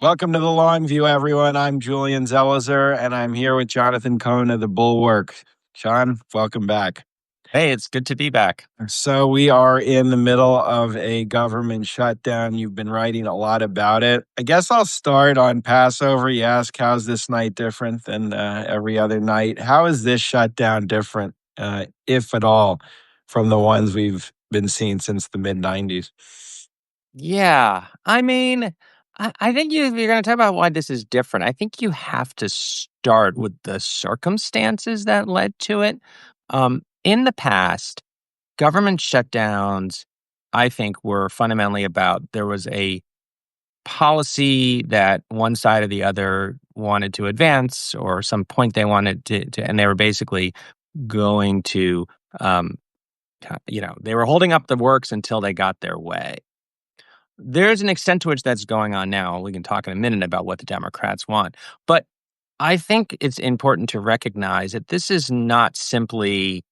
Welcome to the Long View, everyone. I'm Julian Zelizer, and I'm here with Jonathan Cohn of the Bulwark. Sean, welcome back. Hey, it's good to be back. So we are in the middle of a government shutdown. You've been writing a lot about it. I guess I'll start on Passover. You ask, how's this night different than every other night? How is this shutdown different, if at all, from the ones we've been seeing since the mid-90s? Yeah, I think if you're going to talk about why this is different, I think you have to start with the circumstances that led to it. In the past, government shutdowns, I think, were fundamentally about there was a policy that one side or the other wanted to advance, or some point they wanted and they were basically going to, um, they were holding up the works until they got their way. There's an extent to which that's going on now. We can talk in a minute about what the Democrats want. But I think it's important to recognize that this is not simply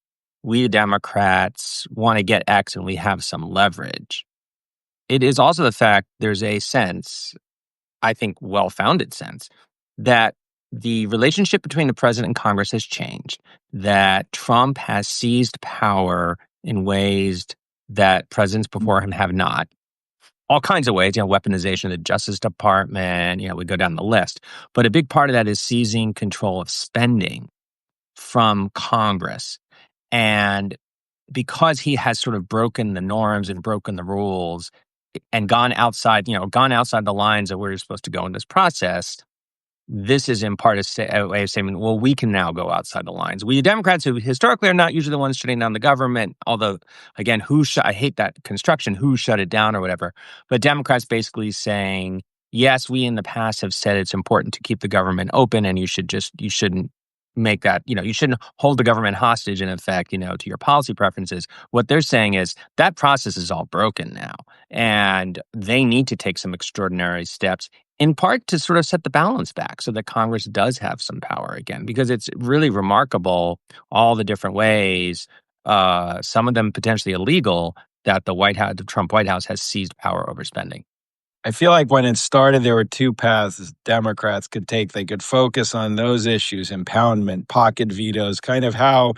we, the Democrats, want to get X and we have some leverage. It is also the fact there's a sense, I think well-founded sense, that the relationship between the president and Congress has changed, that Trump has seized power in ways that presidents before him have not. All kinds of ways, weaponization of the Justice Department, we go down the list. But a big part of that is seizing control of spending from Congress. And because he has sort of broken the norms and broken the rules and gone outside the lines of where you're supposed to go in this process, this is in part a way of saying, well, we can now go outside the lines. We Democrats, who historically are not usually the ones shutting down the government, although, again, I hate that construction, who shut it down or whatever. But Democrats basically saying, yes, we in the past have said it's important to keep the government open, and you shouldn't make that, you shouldn't hold the government hostage, in effect, to your policy preferences. What they're saying is that process is all broken now, and they need to take some extraordinary steps, in part to sort of set the balance back so that Congress does have some power again, because it's really remarkable all the different ways, some of them potentially illegal, that the Trump White House has seized power over spending. I feel like when it started, there were two paths Democrats could take. They could focus on those issues, impoundment, pocket vetoes, kind of how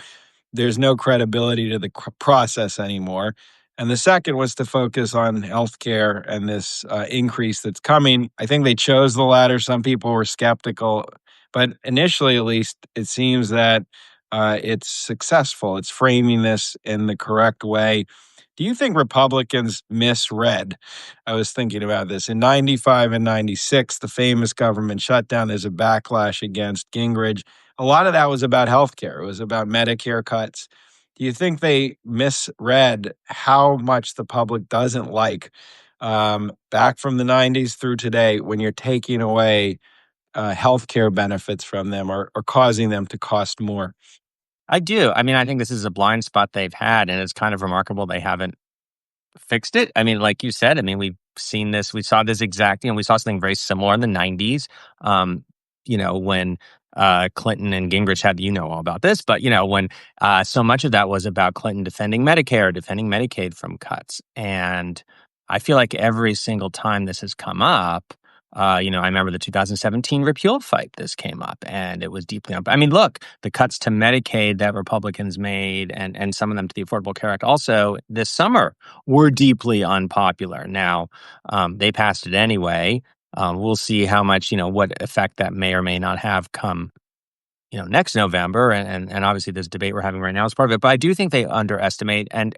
there's no credibility to the process anymore. And the second was to focus on healthcare and this increase that's coming. I think they chose the latter. Some people were skeptical, but initially, at least, it seems that it's successful. It's framing this in the correct way. Do you think Republicans misread? I was thinking about this. In 95 and 96, the famous government shutdown, there's a backlash against Gingrich. A lot of that was about healthcare. It was about Medicare cuts. Do you think they misread how much the public doesn't like, back from the 90s through today, when you're taking away healthcare benefits from them, or causing them to cost more? I do. I think this is a blind spot they've had, and it's kind of remarkable they haven't fixed it. Like you said, we've seen this. We saw this we saw something very similar in the 90s, when Clinton and Gingrich had, all about this, but, when so much of that was about Clinton defending Medicare, defending Medicaid from cuts. And I feel like every single time this has come up, I remember the 2017 repeal fight, this came up, and it was deeply look, the cuts to Medicaid that Republicans made, and some of them to the Affordable Care Act also this summer, were deeply unpopular. Now, they passed it anyway. We'll see how much, what effect that may or may not have come, next November. And obviously this debate we're having right now is part of it. But I do think they underestimate. And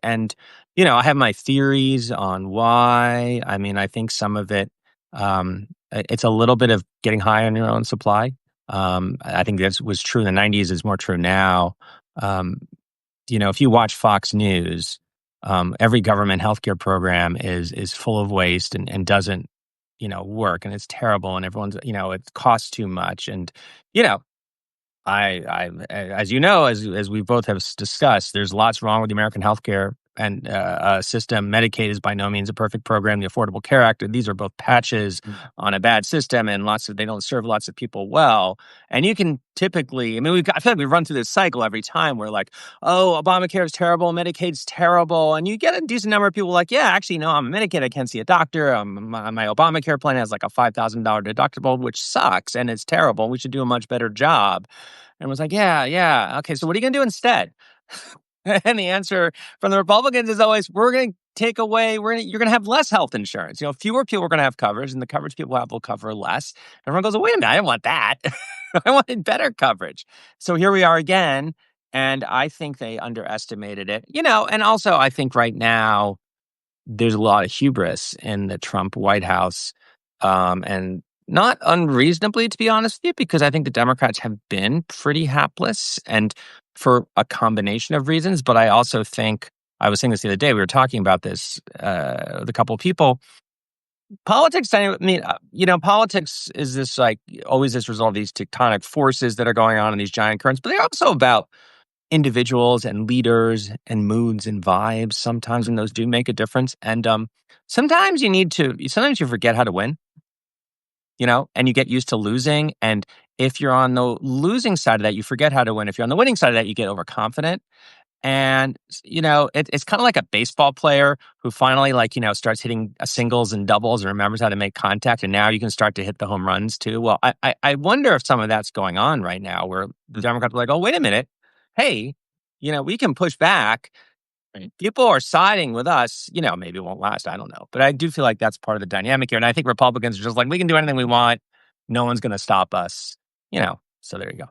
I have my theories on why. I think some of it, it's a little bit of getting high on your own supply. I think that was true in the 90s, is more true now. If you watch Fox News, every government healthcare program is full of waste and doesn't, work, and it's terrible, and everyone's, it costs too much. And, I as we both have discussed, there's lots wrong with the American healthcare system. Medicaid is by no means a perfect program. The Affordable Care Act, these are both patches on a bad system, and they don't serve lots of people well. And you can typically, I feel like we run through this cycle every time. We're like, oh, Obamacare is terrible, Medicaid's terrible, and you get a decent number of people like, yeah, actually, no, I'm Medicaid, I can't see a doctor. My Obamacare plan has like a $5,000 deductible, which sucks and it's terrible. We should do a much better job. And was like, yeah, okay. So what are you going to do instead? And the answer from the Republicans is always, we're going to take away, you're going to have less health insurance. Fewer people are going to have coverage, and the coverage people have will cover less. Everyone goes, wait a minute, I didn't want that. I wanted better coverage. So here we are again, and I think they underestimated it. And also I think right now there's a lot of hubris in the Trump White House, and not unreasonably, to be honest with you, because I think the Democrats have been pretty hapless, and for a combination of reasons. But I also think, I was saying this the other day, we were talking about this with a couple of people. Politics, politics is this like always this result of these tectonic forces that are going on in these giant currents, but they're also about individuals and leaders and moods and vibes sometimes, and those do make a difference. And sometimes you forget how to win, and you get used to losing. And if you're on the losing side of that, you forget how to win. If you're on the winning side of that, you get overconfident. And, it's kind of like a baseball player who finally, starts hitting singles and doubles and remembers how to make contact. And now you can start to hit the home runs too. Well, I wonder if some of that's going on right now, where the Democrats are like, oh, wait a minute. Hey, we can push back. Right. People are siding with us. Maybe it won't last. I don't know. But I do feel like that's part of the dynamic here. And I think Republicans are just like, we can do anything we want. No one's going to stop us. So there you go.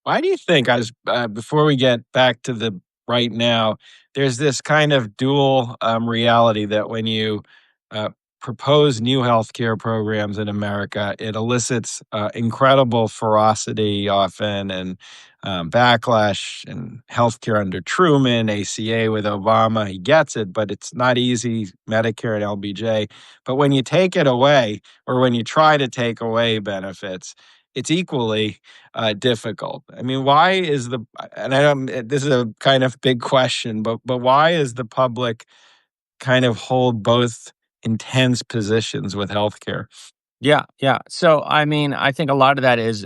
Why do you think, before we get back to the right now, there's this kind of dual reality that when you propose new healthcare programs in America, it elicits incredible ferocity often, and backlash, and healthcare under Truman, ACA with Obama, he gets it, but it's not easy, Medicare and LBJ. But when you take it away, or when you try to take away benefits, it's equally difficult. I mean, why is and I don't, this is a kind of big question, but why is the public kind of hold both intense positions with healthcare? Yeah. So, I think a lot of that is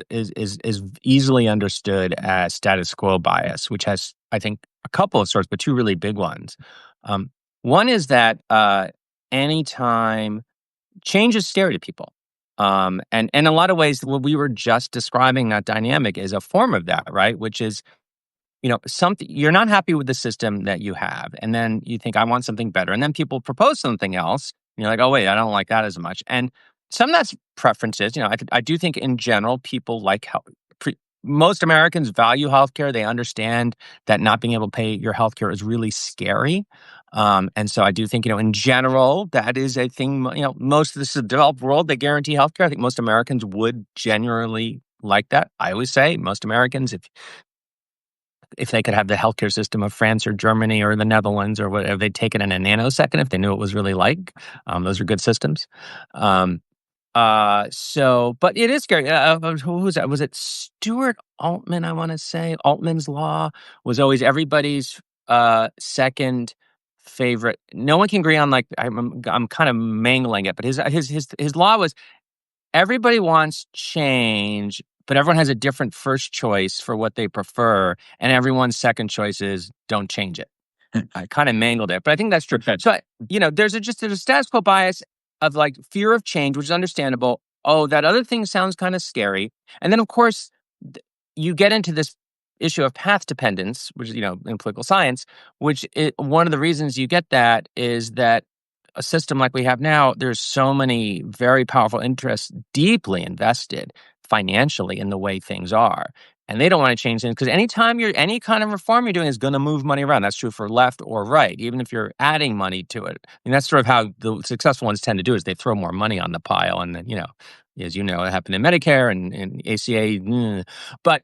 easily understood as status quo bias, which has, I think, a couple of sorts, but two really big ones. One is that anytime change is scary to people. And in a lot of ways, what we were just describing, that dynamic is a form of that, right? Which is, something, you're not happy with the system that you have, and then you think, I want something better, and then people propose something else, and you're like, oh wait, I don't like that as much. And some of that's preferences. I do think in general people like health. Most Americans value healthcare. They understand that not being able to pay your healthcare is really scary. And so I do think, in general, that is a thing. Most of this is a developed world. They guarantee healthcare. I think most Americans would genuinely like that. I always say most Americans, if they could have the healthcare system of France or Germany or the Netherlands or whatever, they'd take it in a nanosecond if they knew what it was really like. Those are good systems. But it is scary. Who was that? Was it Stuart Altman? I want to say Altman's law was always everybody's second favorite. No one can agree on, like, I'm kind of mangling it, but his law was everybody wants change, but everyone has a different first choice for what they prefer, and everyone's second choice is don't change it. I kind of mangled it, but I think that's true. So, there's a status quo bias of like fear of change, which is understandable. Oh, that other thing sounds kind of scary. And then, of course, you get into this issue of path dependence, which is, in political science, one of the reasons you get that is that a system like we have now, there's so many very powerful interests deeply invested financially in the way things are. And they don't want to change things because any kind of reform you're doing is going to move money around. That's true for left or right, even if you're adding money to it. And that's sort of how the successful ones tend to do is they throw more money on the pile. And then, as you know, it happened in Medicare and ACA. But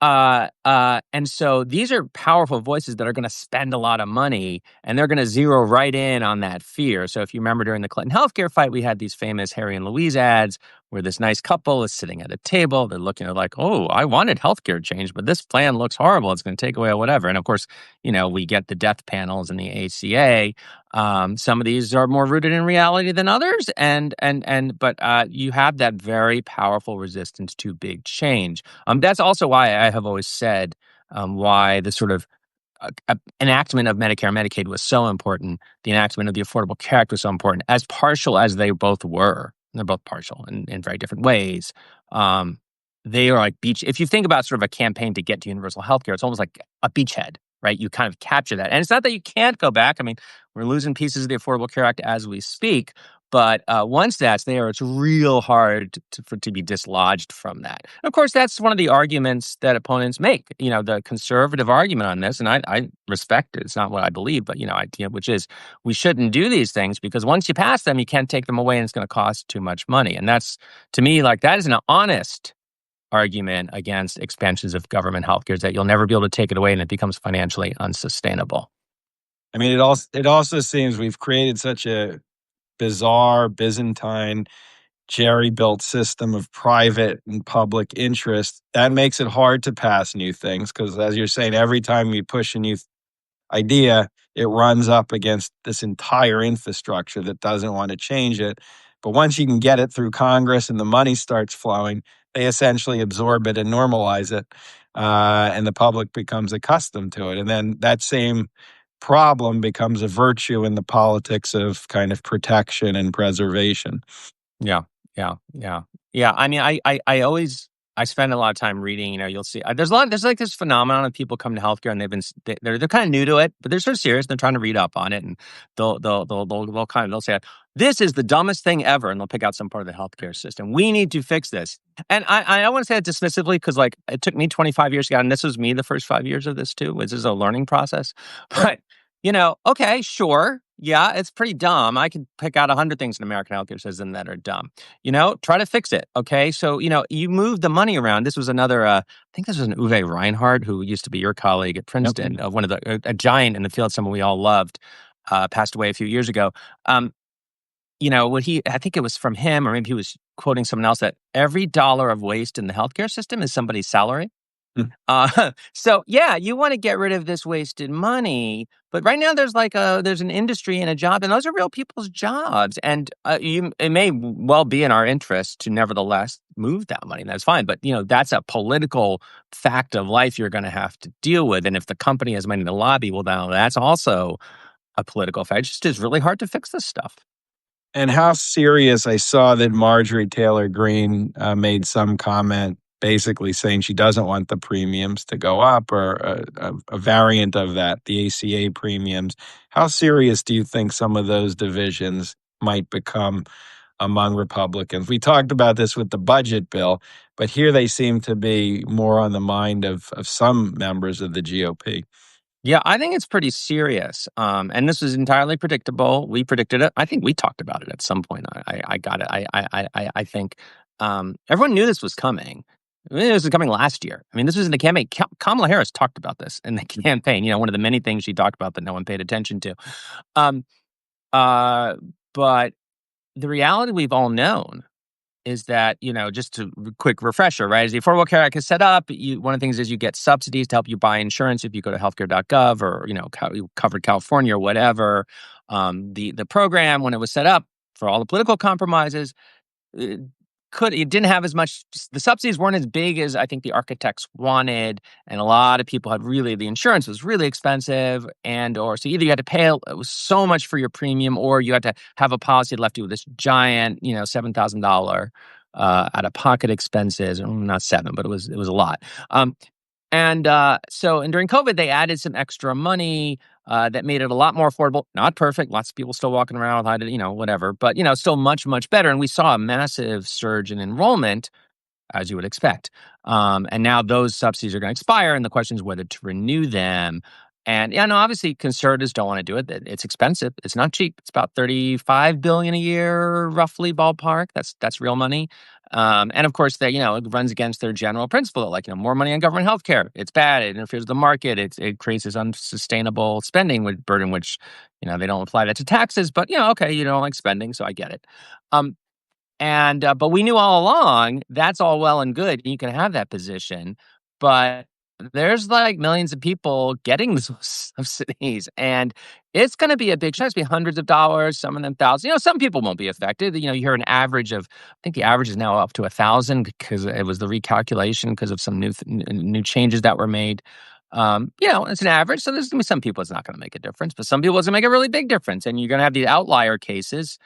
and so these are powerful voices that are going to spend a lot of money, and they're going to zero right in on that fear. So if you remember during the Clinton healthcare fight, we had these famous Harry and Louise ads where this nice couple is sitting at a table. They're looking at like, oh, I wanted healthcare change, but this plan looks horrible. It's going to take away whatever. And of course, we get the death panels and the ACA. Some of these are more rooted in reality than others, but you have that very powerful resistance to big change. That's also why I have always said why the sort of enactment of Medicare and Medicaid was so important. The enactment of the Affordable Care Act was so important. As partial as they both were, and they're both partial in very different ways. They are like beach. If you think about sort of a campaign to get to universal healthcare, it's almost like a beachhead, right? You kind of capture that, and it's not that you can't go back. I mean, we're losing pieces of the Affordable Care Act as we speak. But once that's there, it's real hard to be dislodged from that. And of course, that's one of the arguments that opponents make. The conservative argument on this, and I respect it. It's not what I believe, but which is we shouldn't do these things because once you pass them, you can't take them away, and it's going to cost too much money. And that's, to me, like that is an honest argument against expansions of government healthcare, is that you'll never be able to take it away, and it becomes financially unsustainable. I mean, it also seems we've created such a bizarre Byzantine jerry-built system of private and public interest that makes it hard to pass new things because, as you're saying, every time you push a new idea, it runs up against this entire infrastructure that doesn't want to change it. But once you can get it through Congress and the money starts flowing, they essentially absorb it and normalize it, and the public becomes accustomed to it. And then that same problem becomes a virtue in the politics of kind of protection and preservation. Yeah, yeah. I mean, I spend a lot of time reading. You'll see there's like this phenomenon of people come to healthcare and they're kind of new to it, but they're so serious. They're trying to read up on it, and they'll say, this is the dumbest thing ever, and they'll pick out some part of the healthcare system. We need to fix this. And I want to say it dismissively because like it took me 25 years to get, and this was me the first 5 years of this too. This is a learning process, but okay, sure. Yeah, it's pretty dumb. I can pick out 100 things in American healthcare system that are dumb. Try to fix it. Okay, so you move the money around. This was another. I think this was an Uwe Reinhardt, who used to be your colleague at Princeton, of one of a giant in the field, someone we all loved, passed away a few years ago. I think it was from him, or maybe he was quoting someone else, that every dollar of waste in the healthcare system is somebody's salary. So yeah, you want to get rid of this wasted money, but right now there's an industry and a job, and those are real people's jobs, and it may well be in our interest to nevertheless move that money. That's fine, but that's a political fact of life you're going to have to deal with, and if the company has money to lobby, well, now that's also a political fact. It's just it's really hard to fix this stuff. And how serious? I saw that Marjorie Taylor Greene made some comment basically saying she doesn't want the premiums to go up, or a variant of that, the ACA premiums. How serious do you think some of those divisions might become among Republicans? We talked about this with the budget bill, but here they seem to be more on the mind of some members of the GOP. Yeah, I think it's pretty serious. And this was entirely predictable. We predicted it. I think we talked about it at some point. I got it. I think everyone knew this was coming. I mean, this was coming last year. I mean, this was in the campaign. Kamala Harris talked about this in the campaign. One of the many things she talked about that no one paid attention to. But the reality we've all known is that, just a quick refresher, right? As the Affordable Care Act is set up, one of the things is you get subsidies to help you buy insurance if you go to healthcare.gov or, Covered California or whatever. The program, when it was set up, for all the political compromises, it didn't have as much, the subsidies weren't as big as I think the architects wanted, and a lot of people had the insurance was really expensive, so either you had to pay it was so much for your premium, or you had to have a policy that left you with this giant, $7,000 out of pocket expenses. Not seven, but it was a lot. And during COVID, they added some extra money that made it a lot more affordable. Not perfect. Lots of people still walking around with, whatever. But, still much, much better. And we saw a massive surge in enrollment, as you would expect. And now those subsidies are going to expire. And the question is whether to renew them. And obviously conservatives don't want to do it. It's expensive. It's not cheap. It's about $35 billion a year, roughly ballpark. That's real money. And of course, it runs against their general principle that, more money on government health care. It's bad. It interferes with the market. It creates this unsustainable spending burden, which, they don't apply that to taxes. But, okay, you don't like spending, so I get it. But we knew all along that's all well and good. You can have that position, but there's like millions of people getting those subsidies, and it's going to be a big chunk. It's be hundreds of dollars, some of them thousands. Some people won't be affected. You hear an average of, I think the average is now up to 1,000 because it was the recalculation because of some new changes that were made. It's an average, so there's going to be some people it's not going to make a difference, but some people it's going to make a really big difference, and you're going to have the outlier cases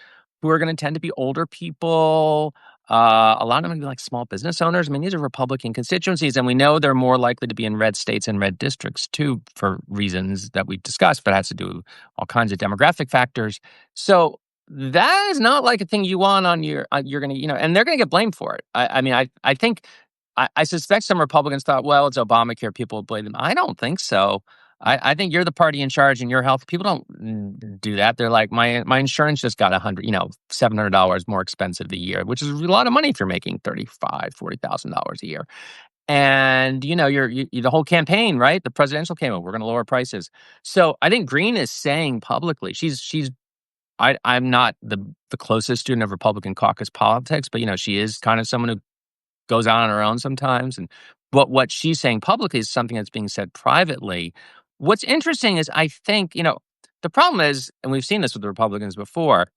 who are going to tend to be older people. A lot of them are gonna be like small business owners. I mean, these are Republican constituencies, and we know they're more likely to be in red states and red districts too, for reasons that we've discussed, but it has to do with all kinds of demographic factors. So that is not like a thing you want on your. You're gonna, and they're gonna get blamed for it. I mean, I think, I suspect some Republicans thought, well, it's Obamacare, people will blame them. I don't think so. I think you're the party in charge in your health. People don't do that. They're like, my insurance just got $700 more expensive a year, which is a lot of money if you're making $40,000 a year. And the whole campaign, right? The presidential campaign, we're going to lower prices. So I think Green is saying publicly, I'm not the closest student of Republican caucus politics, but she is kind of someone who goes out on her own sometimes. And what she's saying publicly is something that's being said privately. What's interesting is I think, the problem is, and we've seen this with the Republicans before,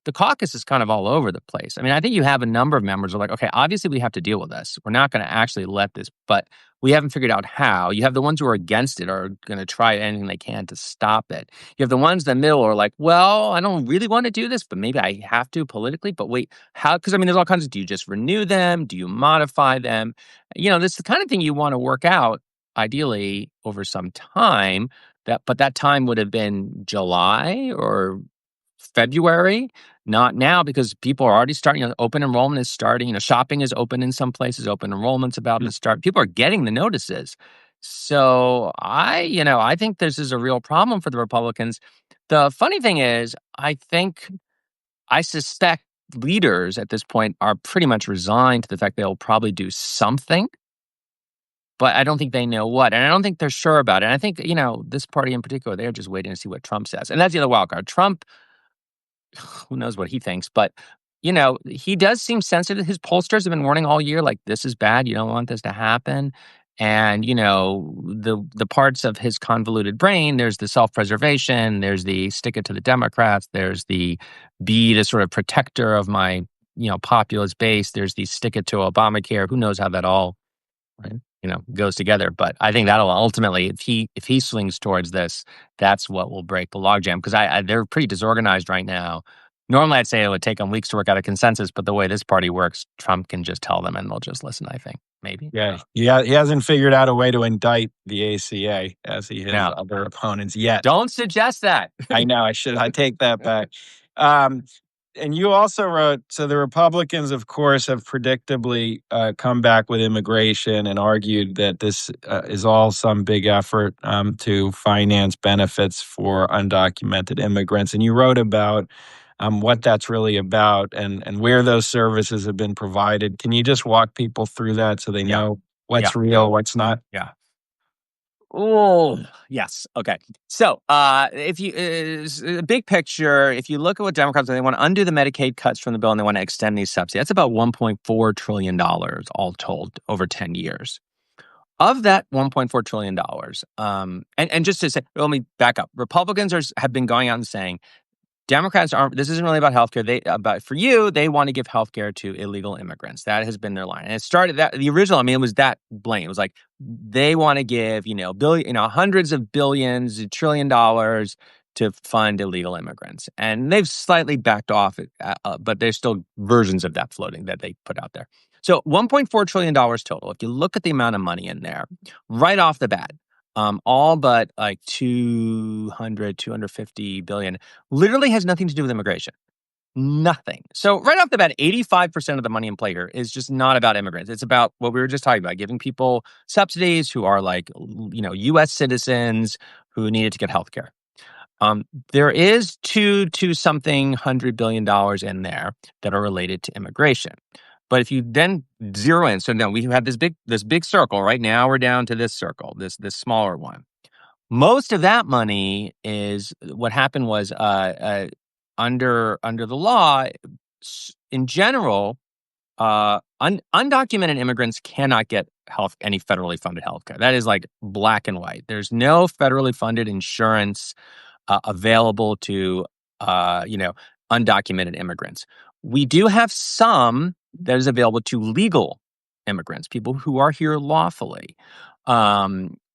the caucus is kind of all over the place. I mean, I think you have a number of members who are like, okay, obviously we have to deal with this. We're not going to actually let this, but we haven't figured out how. You have the ones who are against it are going to try anything they can to stop it. You have the ones in the middle who are like, well, I don't really want to do this, but maybe I have to politically. But wait, how? Because I mean, there's all kinds of, do you just renew them? Do you modify them? This is the kind of thing you want to work out ideally over some time. But that time would have been July or February, not now, because people are already starting. Open enrollment is starting. Shopping is open in some places. Open enrollment's about to start. People are getting the notices. So I think this is a real problem for the Republicans. The funny thing is, I suspect leaders at this point are pretty much resigned to the fact they'll probably do something, but I don't think they know what, and I don't think they're sure about it. And I think this party in particular, they're just waiting to see what Trump says, and that's the other wild card. Trump, who knows what he thinks, but he does seem sensitive. His pollsters have been warning all year, like, this is bad. You don't want this to happen. And the parts of his convoluted brain, there's the self-preservation, there's the stick it to the Democrats, there's the be the sort of protector of my populist base, there's the stick it to Obamacare. Who knows how that all, right, goes together. But I think that'll ultimately, if he swings towards this, that's what will break the logjam, because they're pretty disorganized right now. Normally, I'd say it would take them weeks to work out a consensus, but the way this party works, Trump can just tell them and they'll just listen, I think. Maybe. Yeah. He hasn't figured out a way to indict the ACA as he has other opponents yet. Don't suggest that. I know. I take that back. And you also wrote, so the Republicans, of course, have predictably come back with immigration and argued that this is all some big effort to finance benefits for undocumented immigrants. And you wrote about what that's really about and where those services have been provided. Can you just walk people through that so they know what's real, what's not? Yeah. Oh, yes. Okay. So, if you big picture, if you look at what Democrats do, they want to undo the Medicaid cuts from the bill and they want to extend these subsidies. That's about $1.4 trillion all told over 10 years. Of that $1.4 trillion, and just to say, let me back up. Republicans have been going out and saying, Democrats aren't. This isn't really about healthcare. For you, they want to give healthcare to illegal immigrants. That has been their line, and it started that the original. I mean, it was that blatant. It was like they want to give hundreds of billions, $1 trillion to fund illegal immigrants, and they've slightly backed off, but there's still versions of that floating that they put out there. So $1.4 trillion total. If you look at the amount of money in there, right off the bat. All but like 250 billion literally has nothing to do with immigration. Nothing. So right off the bat, 85% of the money in play here is just not about immigrants. It's about what we were just talking about, giving people subsidies who are like, U.S. citizens who needed to get health care. There is something $100 billion in there that are related to immigration. But if you then zero in, so now we have this big circle. Right now we're down to this circle, this smaller one. Most of that money is what happened was under the law, in general, undocumented immigrants cannot get any federally funded health care. That is like black and white. There's no federally funded insurance available to you know, undocumented immigrants. We do have some that is available to legal immigrants, people who are here lawfully.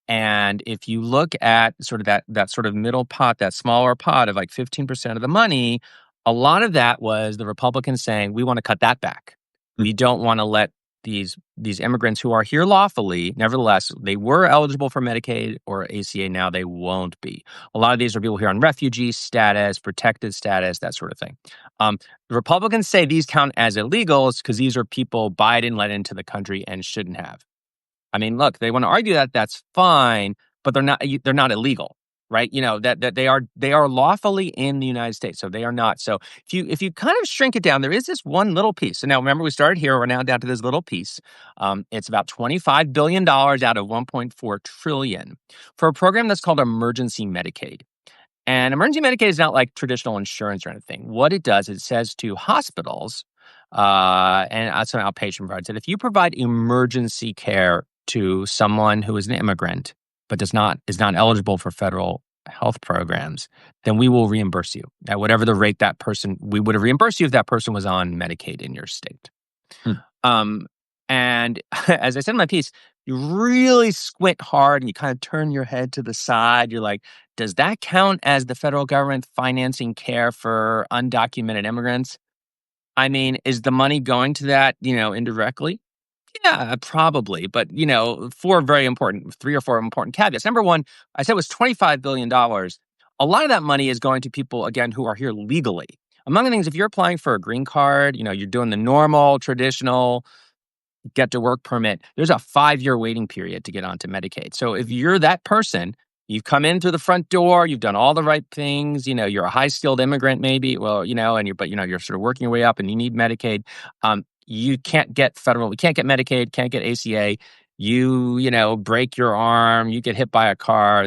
And if you look at sort of that sort of middle pot, that smaller pot of like 15% of the money, a lot of that was the Republicans saying, we want to cut that back. We don't want to let these immigrants who are here lawfully, nevertheless, they were eligible for Medicaid or ACA. Now they won't be. A lot of these are people here on refugee status, protected status, that sort of thing. The Republicans say these count as illegals because these are people Biden let into the country and shouldn't have. I mean, look, they want to argue that that's fine, but they're not illegal, right? You know, that they are lawfully in the United States, so they are not. So if you kind of shrink it down, there is this one little piece. So now remember, we started here, we're now down to this little piece. It's about $25 billion out of $1.4 trillion for a program that's called Emergency Medicaid. And emergency Medicaid is not like traditional insurance or anything. What it does, it says to hospitals, and that's an outpatient provider, that if you provide emergency care to someone who is an immigrant but is not eligible for federal health programs, then we will reimburse you at whatever the rate we would have reimbursed you if that person was on Medicaid in your state. And as I said in my piece, you really squint hard and you kind of turn your head to the side. You're like, does that count as the federal government financing care for undocumented immigrants? I mean, is the money going to that, indirectly? Yeah, probably. But, 3 or 4 important caveats. Number one, I said it was $25 billion. A lot of that money is going to people, again, who are here legally. Among the things, if you're applying for a green card, you're doing the normal, traditional get to work permit, there's a 5-year waiting period to get onto Medicaid. So if you're that person, you've come in through the front door, you've done all the right things, you're a high skilled immigrant maybe, but you're sort of working your way up and you need Medicaid. You can't get Medicaid, can't get ACA. You break your arm, you get hit by a car,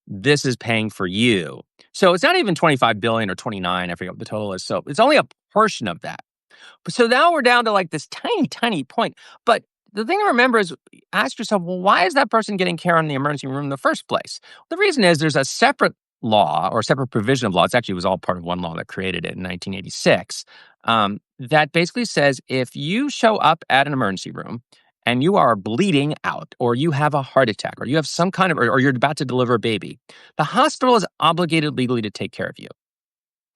this is paying for you. So it's not even 25 billion or 29, I forget what the total is. So it's only a portion of that. So now we're down to like this tiny, tiny point. But the thing to remember is ask yourself, well, why is that person getting care in the emergency room in the first place? The reason is there's a separate law or separate provision of law. It was all part of one law that created it in 1986. That basically says if you show up at an emergency room and you are bleeding out or you have a heart attack or you have some kind of, or you're about to deliver a baby, the hospital is obligated legally to take care of you.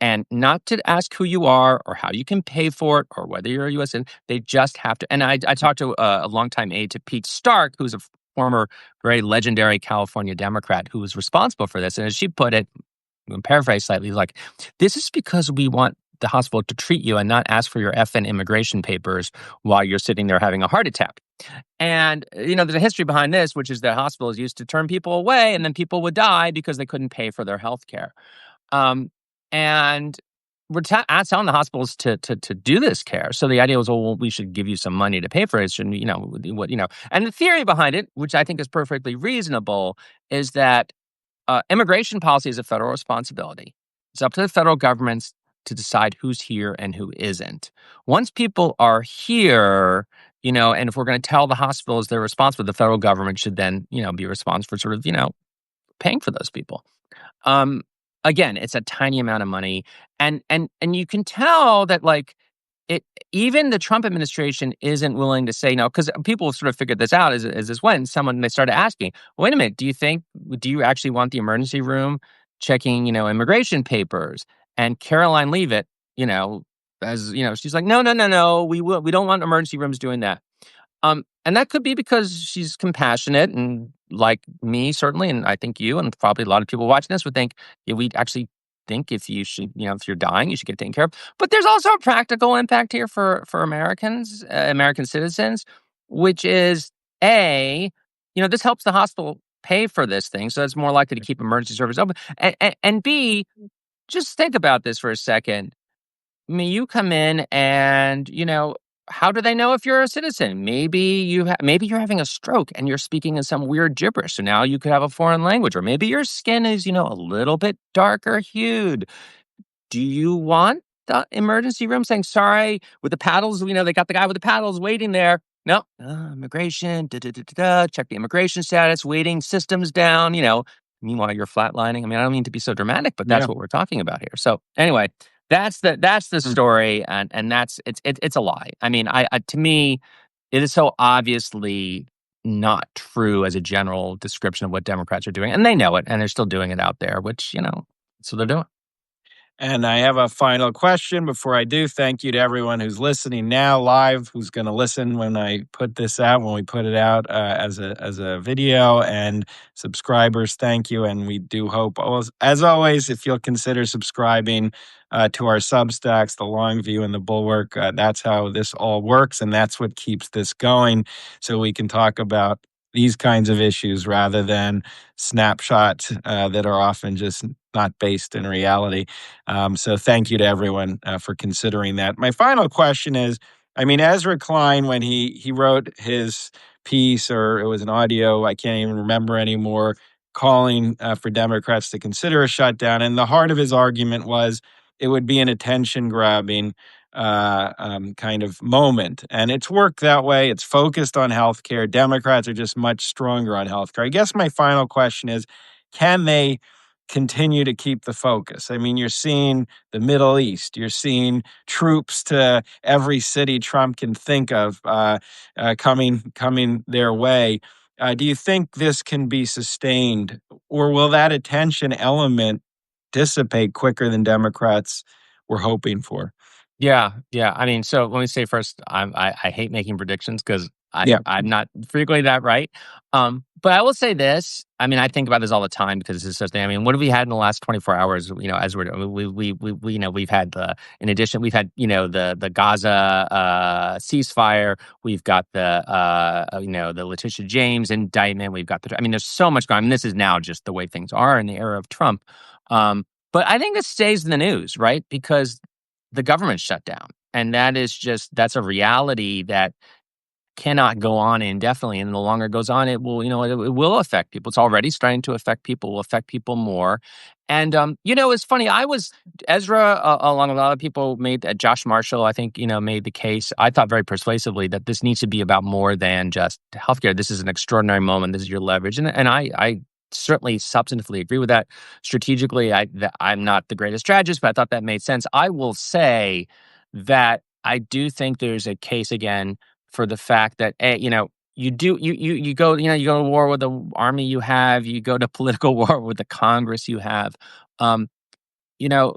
And not to ask who you are or how you can pay for it or whether you're a U.S. citizen. They just have to. And I talked to a longtime aide to Pete Stark, who's a former, very legendary California Democrat who was responsible for this. And as she put it, I'm paraphrase slightly, like, this is because we want the hospital to treat you and not ask for your FN immigration papers while you're sitting there having a heart attack. And, there's a history behind this, which is that hospitals used to turn people away and then people would die because they couldn't pay for their health care. And we're telling the hospitals to do this care. So the idea was, well, we should give you some money to pay for it. Shouldn't And the theory behind it, which I think is perfectly reasonable, is that immigration policy is a federal responsibility. It's up to the federal governments to decide who's here and who isn't. Once people are here, and if we're going to tell the hospitals they're responsible, the federal government should then, be responsible for sort of, paying for those people. Again, it's a tiny amount of money, and you can tell that even the Trump administration isn't willing to say no, because people sort of figured this out as this went. They started asking, "Wait a minute, do you actually want the emergency room checking immigration papers?" And Caroline Leavitt, she's like, "No, we don't want emergency rooms doing that." And that could be because she's compassionate and like me, certainly, and I think you and probably a lot of people watching this would think, yeah, we actually think if you're dying, you should get taken care of. But there's also a practical impact here for Americans, American citizens, which is this helps the hospital pay for this thing, so it's more likely to keep emergency service open. And B, just think about this for a second. I mean, you come in and, how do they know if you're a citizen? Maybe you're having a stroke and you're speaking in some weird gibberish. So now you could have a foreign language, or maybe your skin is, a little bit darker hued. Do you want the emergency room saying, sorry, with the paddles, they got the guy with the paddles waiting there. No, immigration, check the immigration status, waiting, systems down, meanwhile, you're flatlining. I mean, I don't mean to be so dramatic, but that's Yeah. what we're talking about here. So anyway, that's the story, and it's a lie. I mean, I to me, it is so obviously not true as a general description of what Democrats are doing, and they know it, and they're still doing it out there, which so they're doing. And I have a final question before I do. Thank you to everyone who's listening now live, who's going to listen when I put this out, when we put it out as a video, and subscribers. Thank you, and we do hope, as always, if you'll consider subscribing to our Substacks, the Longview and the Bulwark. That's how this all works, and that's what keeps this going. So we can talk about these kinds of issues rather than snapshots that are often just not based in reality. So thank you to everyone for considering that. My final question is, I mean, Ezra Klein, when he wrote his piece, or it was an audio, I can't even remember anymore, calling for Democrats to consider a shutdown. And the heart of his argument was it would be an attention grabbing kind of moment. And it's worked that way. It's focused on healthcare. Democrats are just much stronger on healthcare. I guess my final question is, can they continue to keep the focus? I mean, you're seeing the Middle East, you're seeing troops to every city Trump can think of coming their way. Do you think this can be sustained, or will that attention element dissipate quicker than Democrats were hoping for? Yeah, yeah. I mean, so let me say first, I hate making predictions because Yeah. I'm not frequently that right. But I will say this. I mean, I think about this all the time because this is such. I mean, what have we had in the last 24 hours? As we're we we've had in addition, we've had the Gaza ceasefire. We've got the Letitia James indictment. We've got I mean, there's so much going on. I mean, this is now just the way things are in the era of Trump. But I think this stays in the news, right? Because the government shut down. And that's a reality that cannot go on indefinitely. And the longer it goes on, it will, it will affect people. It's already starting to affect people, will affect people more. And, it's funny. Ezra, along with a lot of people Josh Marshall, I think, made the case, I thought very persuasively, that this needs to be about more than just healthcare. This is an extraordinary moment. This is your leverage. And I certainly substantively agree with that. Strategically, I'm not the greatest strategist, but I thought that made sense. I will say that I do think there's a case again for the fact that you go to war with the army you have, you go to political war with the Congress you have. Um, you know,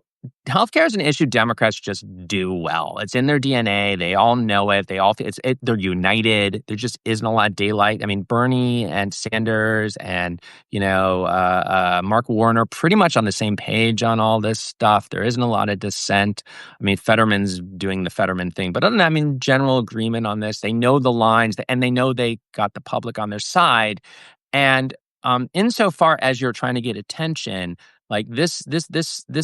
Healthcare is an issue Democrats just do well. It's in their DNA. They all know it. They're united. There just isn't a lot of daylight. I mean, Bernie and Sanders and Mark Warner pretty much on the same page on all this stuff. There isn't a lot of dissent. I mean, Fetterman's doing the Fetterman thing, but other than that, I mean, general agreement on this. They know the lines, and they know they got the public on their side. And insofar as you're trying to get attention, like this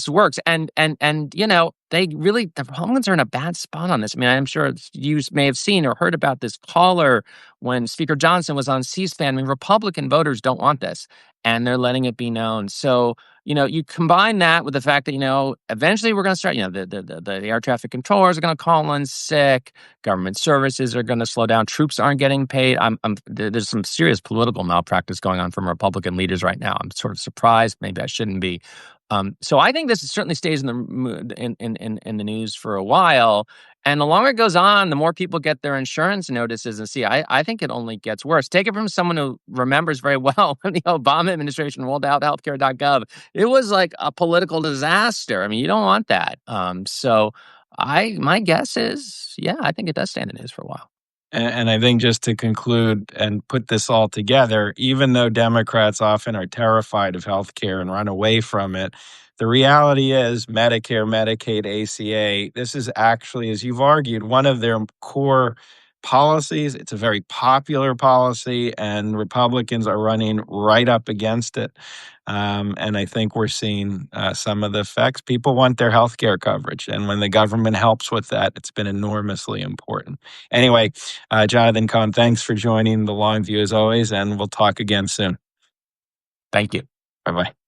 works, and they really, the Republicans are in a bad spot on this. I mean, I'm sure you may have seen or heard about this caller when Speaker Johnson was on C-SPAN. I mean, Republican voters don't want this, and they're letting it be known. So you combine that with the fact that eventually we're going to start. The air traffic controllers are going to call in sick. Government services are going to slow down. Troops aren't getting paid. There's some serious political malpractice going on from Republican leaders right now. I'm sort of surprised. Maybe I shouldn't be. So I think this certainly stays in the news for a while. And the longer it goes on, the more people get their insurance notices. And see, I think it only gets worse. Take it from someone who remembers very well when the Obama administration rolled out healthcare.gov. It was like a political disaster. I mean, you don't want that. So my guess is, yeah, I think it does stay in the news for a while. And I think, just to conclude and put this all together, even though Democrats often are terrified of healthcare and run away from it, the reality is Medicare, Medicaid, ACA, this is actually, as you've argued, one of their core policies. It's a very popular policy, and Republicans are running right up against it. And I think we're seeing some of the effects. People want their health care coverage, and when the government helps with that, it's been enormously important. Anyway, Jonathan Cohn, thanks for joining the Long View as always, and we'll talk again soon. Thank you. Bye-bye.